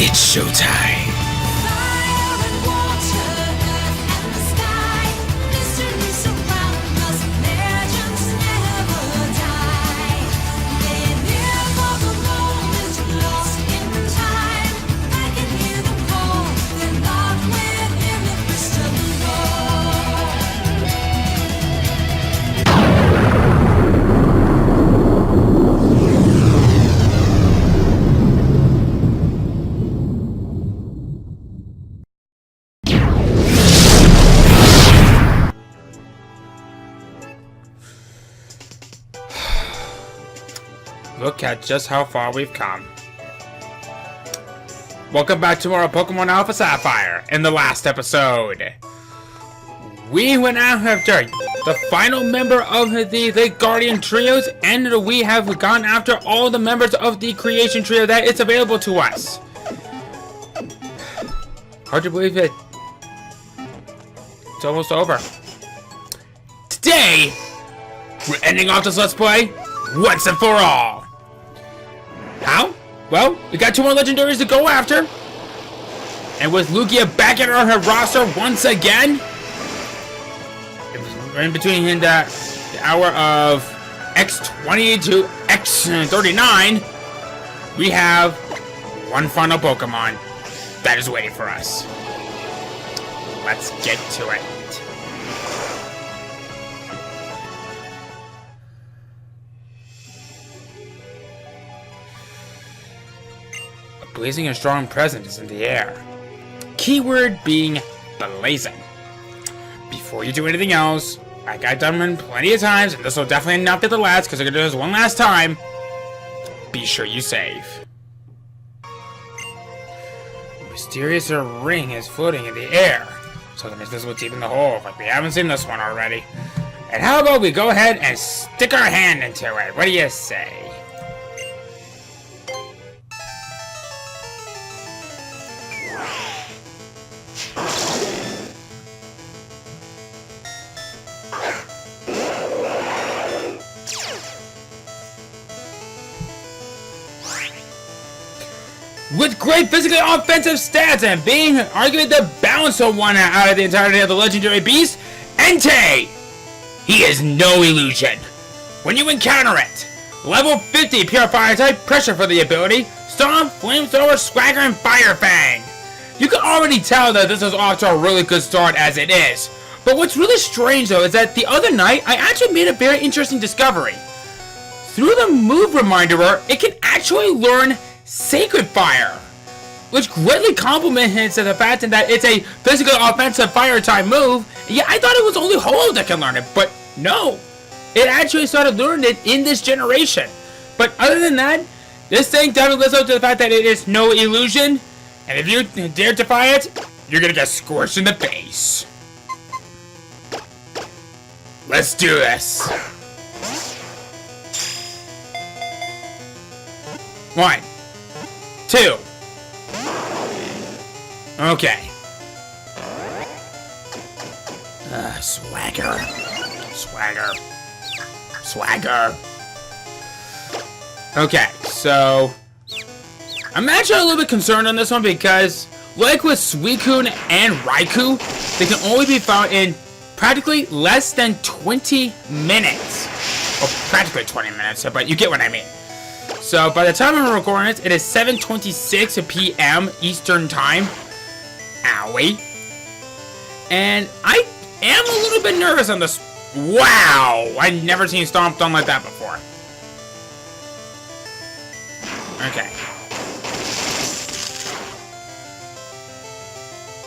It's showtime. Look at just how far we've come. Welcome back to more Pokemon Alpha Sapphire. In the last episode, we went out after the final member of the Guardian Trios, and we have gone after all the members of the Creation Trio that is available to us. Hard to believe it. It's almost over. Today, we're ending off this Let's Play once and for all. How? Well, we got 2 more legendaries to go after. And with Lugia back in our roster once again, it was in between the hour of X20 to X39, we have one final Pokemon that is waiting for us. Let's get to it. Blazing and strong presence is in the air. Keyword being blazing. Before you do anything else, like I've done plenty of times, and this will definitely not be the last because I'm going to do this one last time, be sure you save. A mysterious ring is floating in the air. Something is visible deep in the hole, like we haven't seen this one already. And how about we go ahead and stick our hand into it? What do you say? With great physically offensive stats and being arguably the bouncer one out of the entirety of the legendary beast, Entei! He is no illusion. When you encounter it, level 50 pure fire type, pressure for the ability, Storm, Flamethrower, Swagger, and Fire Fang. You can already tell that this is off to a really good start as it is. But what's really strange though is that the other night I actually made a very interesting discovery. Through the move reminder, it can actually learn Sacred Fire, which greatly complements the fact that it's a physical offensive fire type move. Yeah, I thought it was only Holo that can learn it, but no, it actually started learning it in this generation. But other than that, this thing definitely lives up to the fact that it is no illusion, and if you dare defy it, you're gonna get scorched in the face. Let's do this. 1, 2. Okay. Swagger. Okay, so I'm actually a little bit concerned on this one because, like with Suicune and Raikou, they can only be found in practically less than 20 minutes. Well, practically 20 minutes, but you get what I mean. So by the time I'm recording it, it is 7:26 p.m. Eastern Time. Owie. And I am a little bit nervous on this. Wow! I've never seen Stomp done like that before. Okay.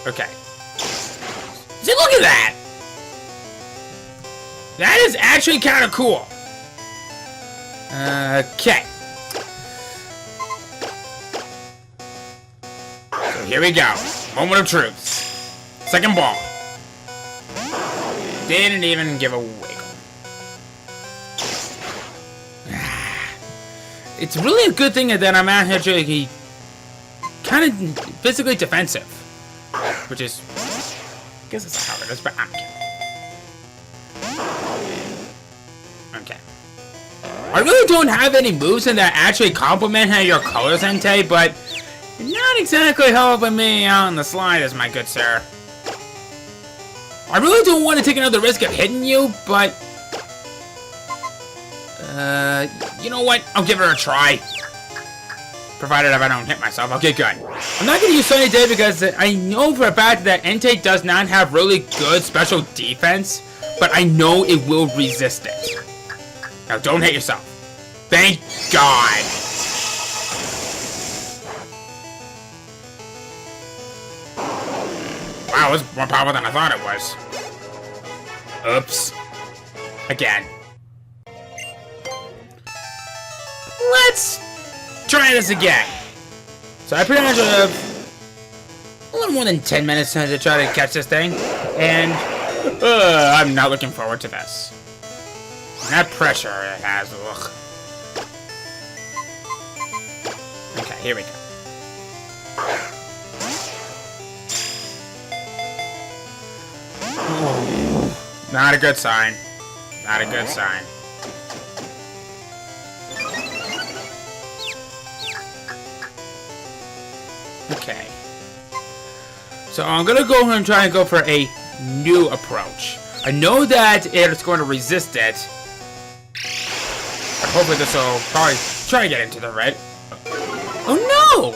Okay. See, look at that! That is actually kind of cool. Okay. So here we go. Moment of truth. Second ball. Didn't even give a wiggle. It's really a good thing that I'm actually kind of physically defensive. Which is, I guess it's how it is, but I'm kidding. Okay. I really don't have any moves in that actually complement your colors, Entei, but not not exactly helping me out in the slightest, my good sir. I really don't want to take another risk of hitting you, but... you know what? I'll give it a try. Provided if I don't hit myself. Okay, good. I'm not going to use Sunny Day because I know for a fact that Entei does not have really good special defense, but I know it will resist it. Now, don't hit yourself. Thank God. Wow, it was more powerful than I thought it was. Oops. Again. Let's try this again. So I pretty much have a little more than 10 minutes to try to catch this thing. And I'm not looking forward to this. And that pressure it has. Ugh. Okay, here we go. Oh, not a good sign. Not a good sign. Okay. So I'm gonna go ahead and try and go for a new approach. I know that it's going to resist it. But hopefully this will probably try to get into the red. Oh no!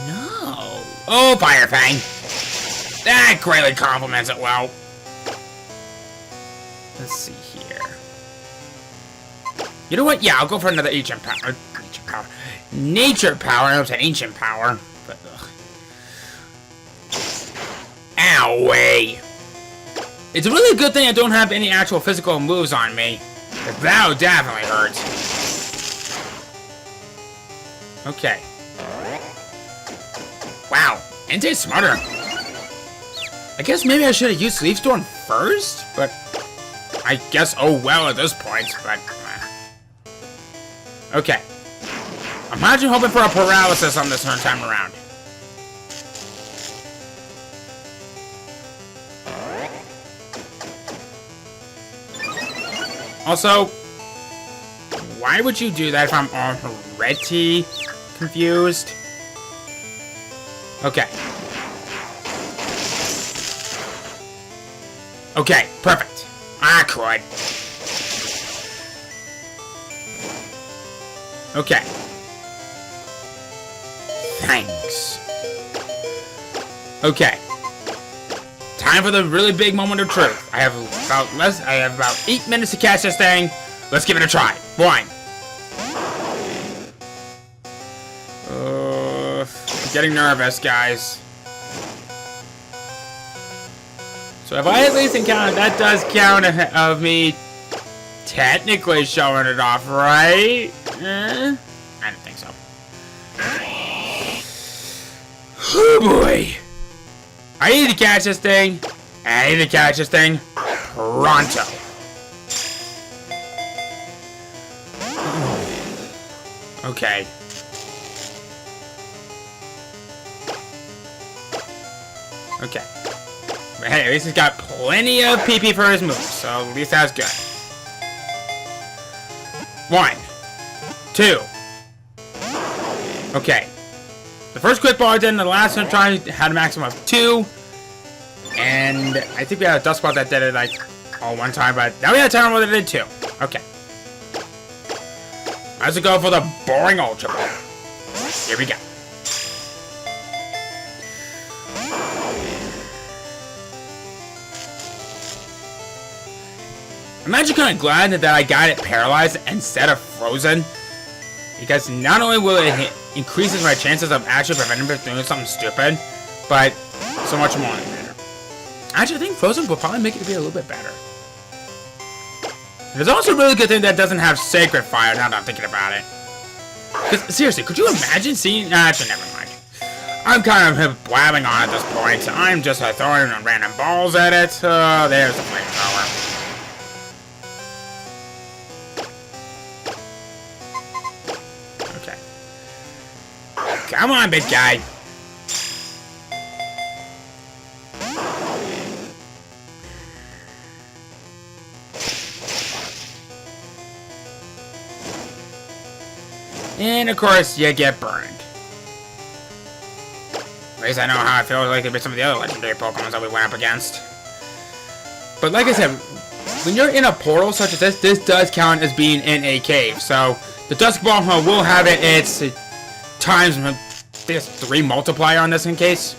No. Oh, Fire Fang. That greatly complements it well. Let's see here. You know what? Yeah, I'll go for another ancient power. Ancient power. Nature power. I was an ancient power. But, ugh. Owie. It's a really good thing I don't have any actual physical moves on me. That would definitely hurt. Okay. Wow. Entei's smarter. I guess maybe I should have used Leaf Storm first, but I guess oh well at this point, but... Okay. I'm actually hoping for a paralysis on this time around. Also, why would you do that if I'm already confused? Okay. Okay, perfect. I could. Okay. Thanks. Okay. Time for the really big moment of truth. I have about 8 minutes to catch this thing. Let's give it a try. 1. I'm getting nervous, guys. So if I at least encounter, that does count of me technically showing it off, right? I don't think so. Oh boy. I need to catch this thing. I need to catch this thing pronto. Okay. Okay. But hey, at least he's got plenty of PP for his moves, so at least that's good. 1, 2. Okay. The first quick ball I did in the last one try had a maximum of 2. And I think we had a dust ball that did it like all one time, but now we had a time where they did 2. Okay. Let's go for the boring Ultra Ball. Here we go. I'm actually kind of glad that I got it paralyzed instead of frozen. Because not only will it increases my chances of actually preventing me from doing something stupid, but so much more better. Actually, I think frozen will probably make it be a little bit better. There's also a really good thing that doesn't have Sacred Fire now that I'm thinking about it. Because, seriously, could you imagine seeing... Actually, never mind. I'm kind of blabbing on at this point. I'm just throwing random balls at it. There's the flamethrower. Come on, big guy. And of course, you get burned. At least I know how it feels like to be some of the other legendary Pokemon that we went up against. But like I said, when you're in a portal such as this does count as being in a cave. So the Dusk Ball will have its times, I think it's 3 multiplier on this in case.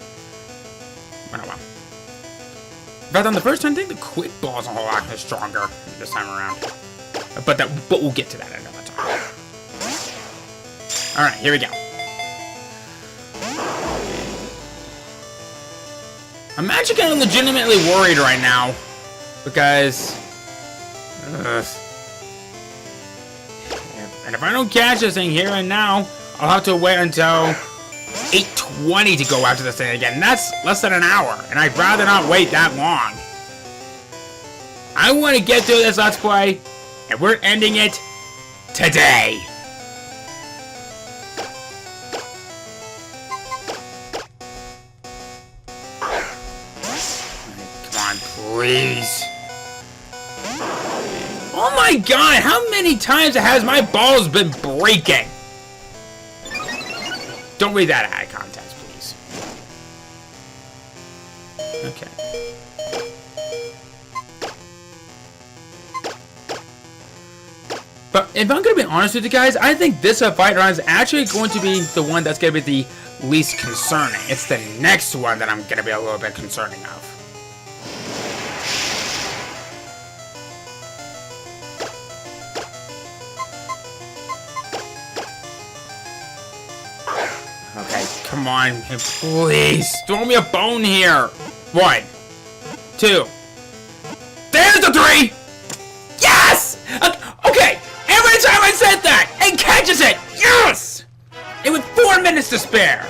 Oh well. In fact, on the first time, I think the Quick Ball is a whole lot stronger this time around. But we'll get to that another time. Alright, here we go. I'm actually kind of legitimately worried right now. Because... and if I don't catch this thing here and now, I'll have to wait until 8:20 to go after this thing again. And that's less than an hour. And I'd rather not wait that long. I want to get through this Let's Play. And we're ending it today. Come on, please. Oh my god, how many times has my balls been breaking? Don't read that out of context, please. Okay. But if I'm going to be honest with you guys, I think this fight round is actually going to be the one that's going to be the least concerning. It's the next one that I'm going to be a little bit concerning of. Okay, come on, please, throw me a bone here. 1, 2. There's the 3! Yes! Okay, every time I said that, it catches it! Yes! And with 4 minutes to spare.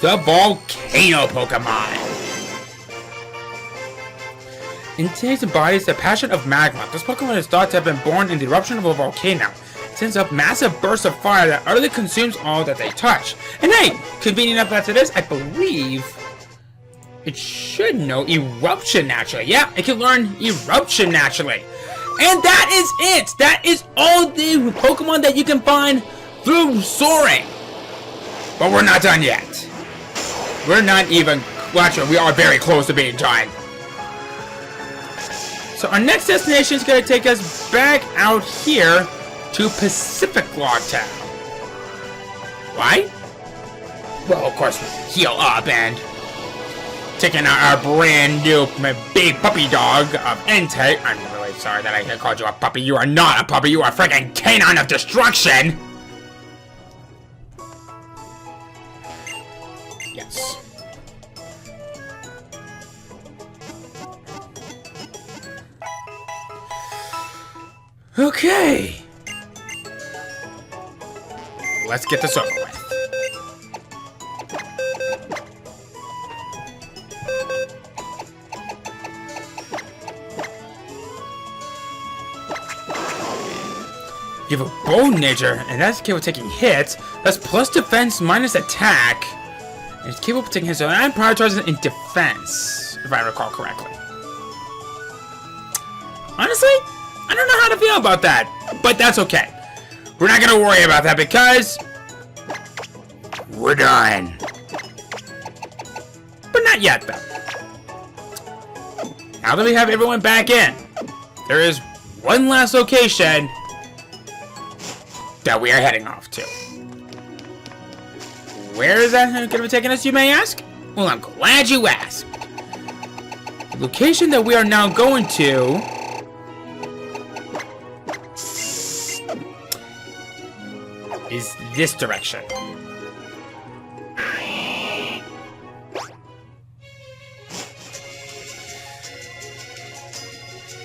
The Volcano Pokemon. It embodies the passion of magma. This Pokemon is thought to have been born in the eruption of a volcano. It sends up massive bursts of fire that utterly consumes all that they touch. And hey, convenient enough as it is, I believe it should know Eruption naturally. Yeah, it can learn Eruption naturally. And that is it! That is all the Pokemon that you can find through Soaring. But we're not done yet. We're not even... Well, actually, we are very close to being done. So our next destination is going to take us back out here to Pacific Log Town. Why? Well, of course, heal up and taking out our brand new big puppy dog of Entei. I'm really sorry that I called you a puppy. You are not a puppy. You are a freaking canine of destruction. Yes. Okay. Let's get this over with. You have a Bone Nature, and that's capable of taking hits. That's plus defense minus attack. And it's capable of taking hits, so I'm prioritizing it in defense, if I recall correctly. Honestly, I don't know how to feel about that, but that's okay. We're not going to worry about that because we're done. But not yet, though. Now that we have everyone back in, there is one last location that we are heading off to. Where is that going to be taking us, you may ask? Well, I'm glad you asked. The location that we are now going to is this direction.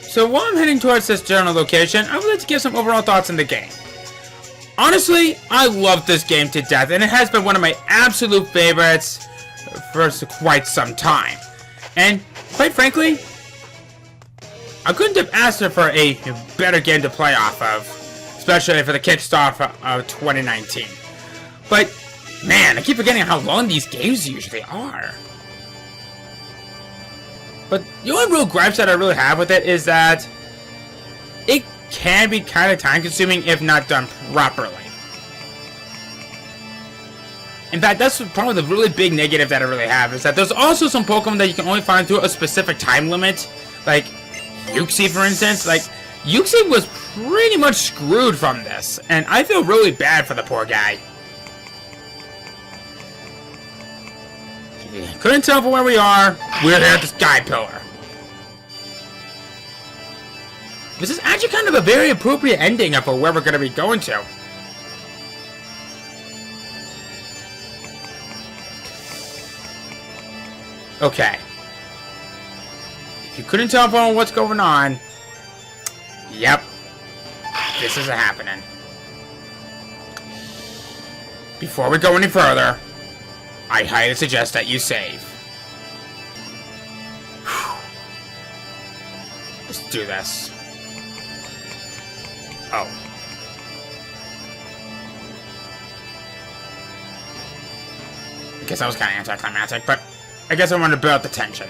So while I'm heading towards this general location, I would like to give some overall thoughts on the game. Honestly, I love this game to death, and it has been one of my absolute favorites for quite some time. And quite frankly, I couldn't have asked for a better game to play off of, especially for the kickstart of 2019. But, man, I keep forgetting how long these games usually are. But the only real gripes that I really have with it is that it can be kind of time-consuming if not done properly. In fact, that's probably the really big negative that I really have, is that there's also some Pokemon that you can only find through a specific time limit. Like, Uxie, for instance. Like, Uxie was pretty much screwed from this, and I feel really bad for the poor guy. Couldn't tell from where we are. We're here at the Sky Pillar. This is actually kind of a very appropriate ending for where we're going to be going to. Okay. If you couldn't tell from what's going on, yep, this is happening. Before we go any further, I highly suggest that you save. Whew. Let's do this. Oh. I guess that was kind of anticlimactic, but I guess I wanted to build up the tension.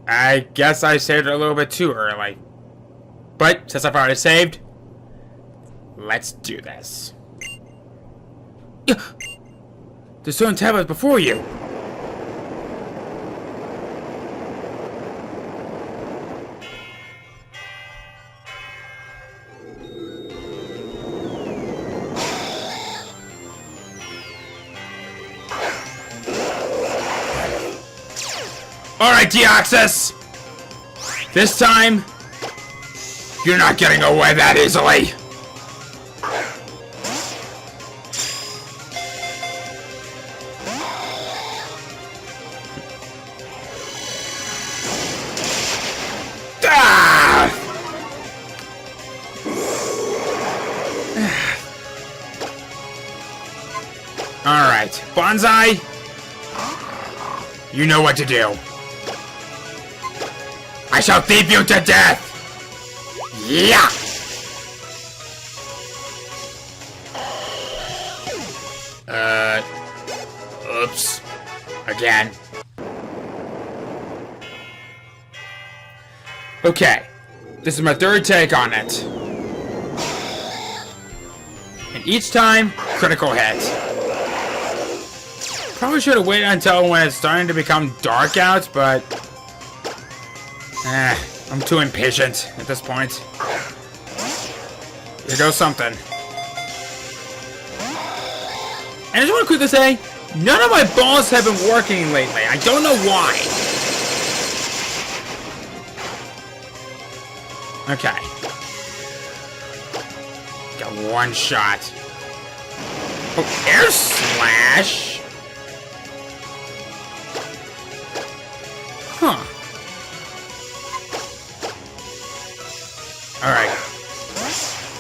I guess I saved it a little bit too early. But, since I've already saved, let's do this. The stone tablet before you. Alright, Deoxys! This time, you're not getting away that easily! Ah! Alright, Bonsai, you know what to do. I shall thief you to death! Yeah! Oops. Again. Okay. This is my third take on it. And each time, critical hit. Probably should have waited until when it's starting to become dark out, but I'm too impatient at this point. Here goes something. And I just want to quickly say, none of my balls have been working lately. I don't know why. Okay. Got one shot. Oh, air slash. Huh. Alright.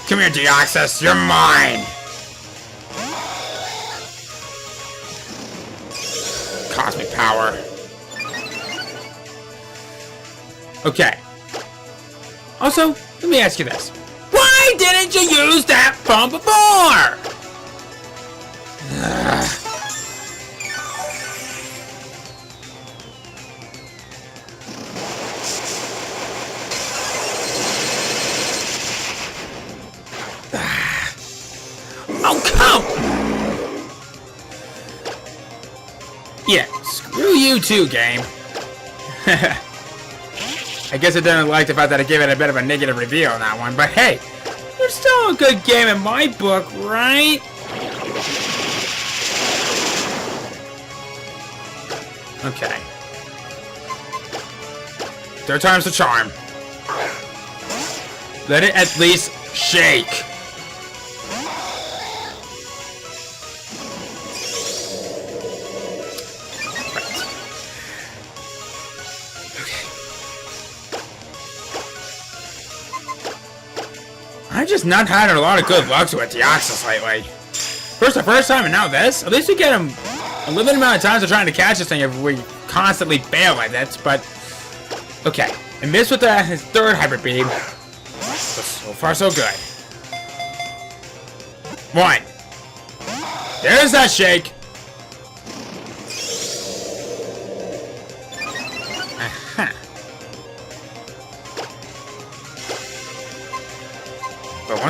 Come here, Deoxys. You're mine. Cosmic power. Okay. Also, let me ask you this. Why didn't you use that phone before? Oh, come! Yeah, screw you too, game. I guess I didn't like the fact that I gave it a bit of a negative review on that one, but hey, it's still a good game in my book, right? Okay. Third time's the charm. Let it at least shake. I've just not had a lot of good luck with Deoxys lately. First the first time and now this. At least we get him a limited amount of times of trying to catch this thing if we constantly fail at it, but okay. I missed with his third Hyper Beam. But so far so good. One. There's that shake.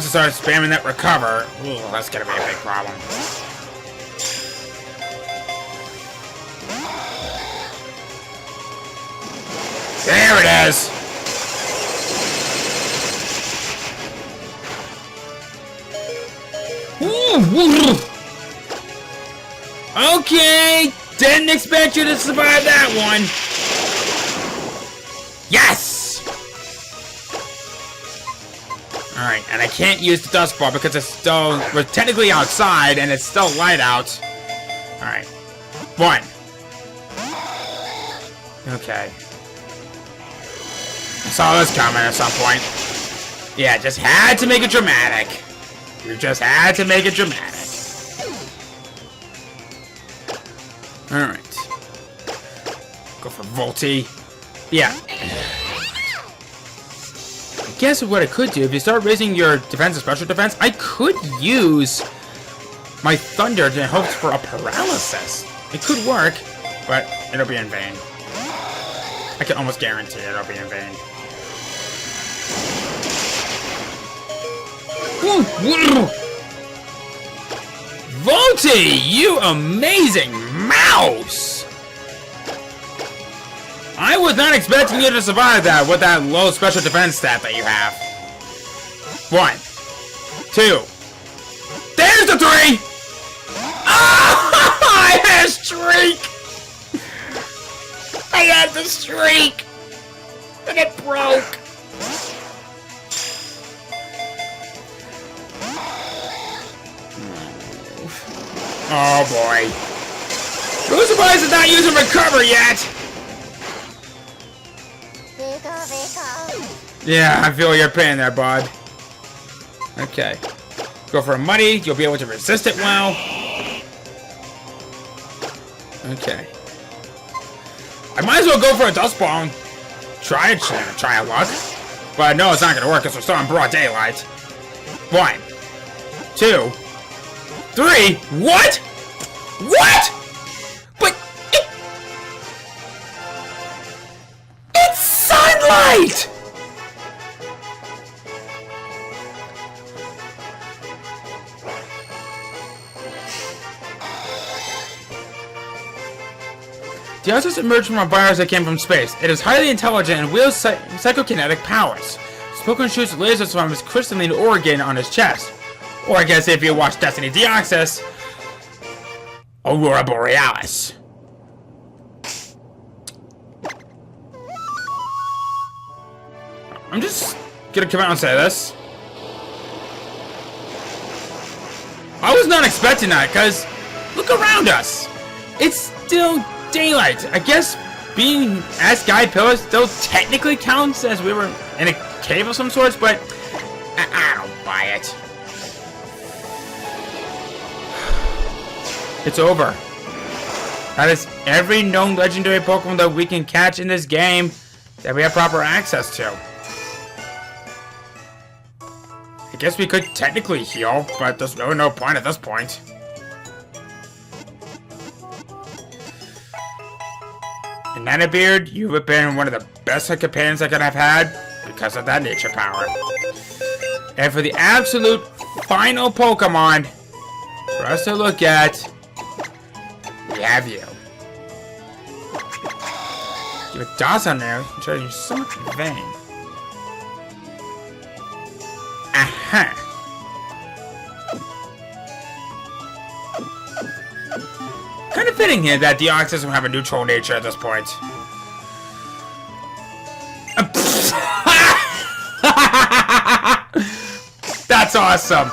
Once I start spamming that recover, ooh, that's gonna be a big problem. There it is! Okay! Didn't expect you to survive that one! Yes! Alright, and I can't use the dust ball because it's still... We're technically outside and it's still light out. Alright. 1. Okay. I saw this coming at some point. Yeah, just had to make it dramatic. You just had to make it dramatic. Alright. Go for Volti. Yeah. I guess what I could do, if you start raising your defense and special defense, I could use my Thunder in hopes for a paralysis. It could work, but it'll be in vain. I can almost guarantee it'll be in vain. Volti, you amazing mouse! I was not expecting you to survive that with that low special defense stat that you have. 1, 2. There's the 3! Oh, I had a streak! I had the streak! And it broke! Oh boy. Who's surprised it's not using recover yet? Yeah, I feel your pain there, bud. Okay. Go for a muddy, you'll be able to resist it well. Okay. I might as well go for a dust ball. Try a luck. But no, it's not gonna work because we're still in broad daylight. 1, 2, 3. What? What? But it's sunlight! The Oxus emerged from a virus that came from space. It is highly intelligent and wields psychokinetic powers. Spoken shoots lasers from his crystalline organ on his chest. Or I guess if you watch Destiny Deoxys, Aurora Borealis. I'm just gonna come out and say this. I was not expecting that, because look around us. It's still daylight. I guess being as Guy Pillar still technically counts as we were in a cave of some sorts, but I don't buy it. It's over. That is every known legendary Pokemon that we can catch in this game that we have proper access to. I guess we could technically heal, but there's really no point at this point. And Nanabeard, you have been one of the best companions I could have had because of that nature power. And for the absolute final Pokemon for us to look at, we have you. You have dots on there, which are so much in vain. Aha! Kind of fitting here that Deoxys will have a neutral nature at this point. That's awesome!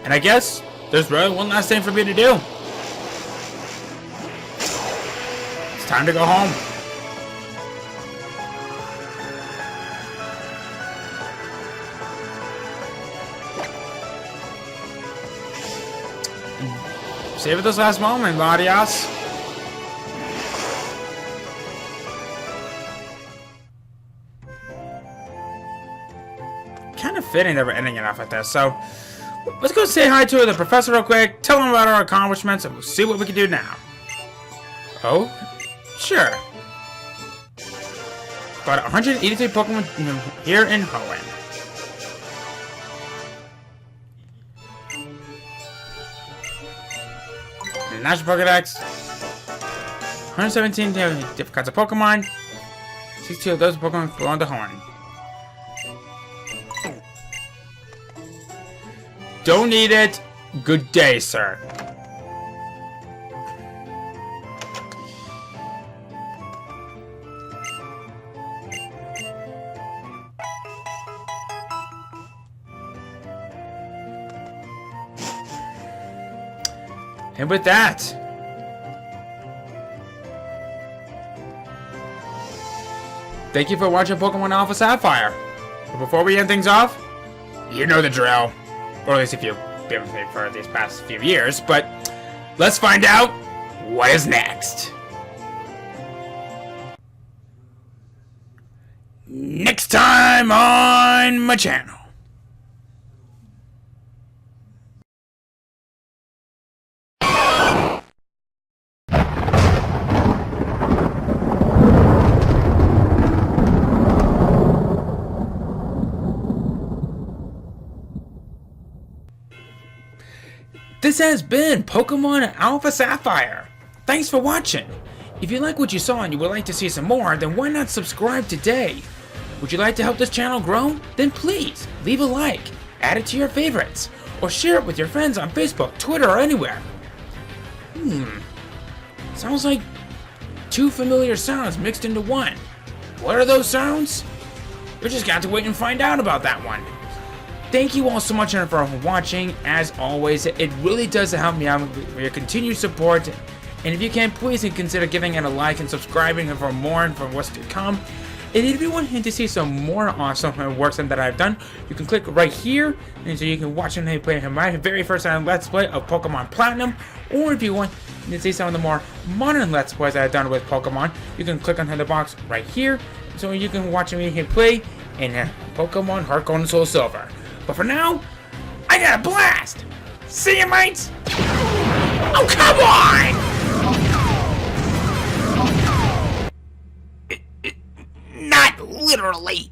And I guess there's really one last thing for me to do. It's time to go home. Save it this last moment, Latias. Kind of fitting that we're ending it off like this, so let's go say hi to the professor real quick, tell him about our accomplishments, and we'll see what we can do now. Oh? Sure. got 183 Pokemon here in Hoenn. The National Pokedex. 117 different kinds of Pokemon. 62 of those Pokemon belong to Hoenn. Don't need it. Good day, sir. And with that, thank you for watching Pokemon Alpha Sapphire. But before we end things off, you know the drill. Or at least if you've been with me for these past few years. But let's find out what is next. Next time on my channel. This has been Pokemon Alpha Sapphire. Thanks for watching. If you like what you saw and you would like to see some more, then why not subscribe today? Would you like to help this channel grow? Then please leave a like, add it to your favorites, or share it with your friends on Facebook, Twitter, or anywhere. Sounds like two familiar sounds mixed into one. What are those sounds? We're just got to wait and find out about that one. Thank you all so much for watching. As always, it really does help me out with your continued support. And if you can, please consider giving it a like and subscribing for more and for what's to come. And if you want to see some more awesome works that I've done, you can click right here, and so you can watch me play my very first Let's Play of Pokemon Platinum. Or if you want to see some of the more modern Let's Plays that I've done with Pokemon, you can click on the box right here, so you can watch me play in Pokemon Heart Gold and Soul Silver. But for now, I got a blast! See you, mates! Oh, come on! Not literally.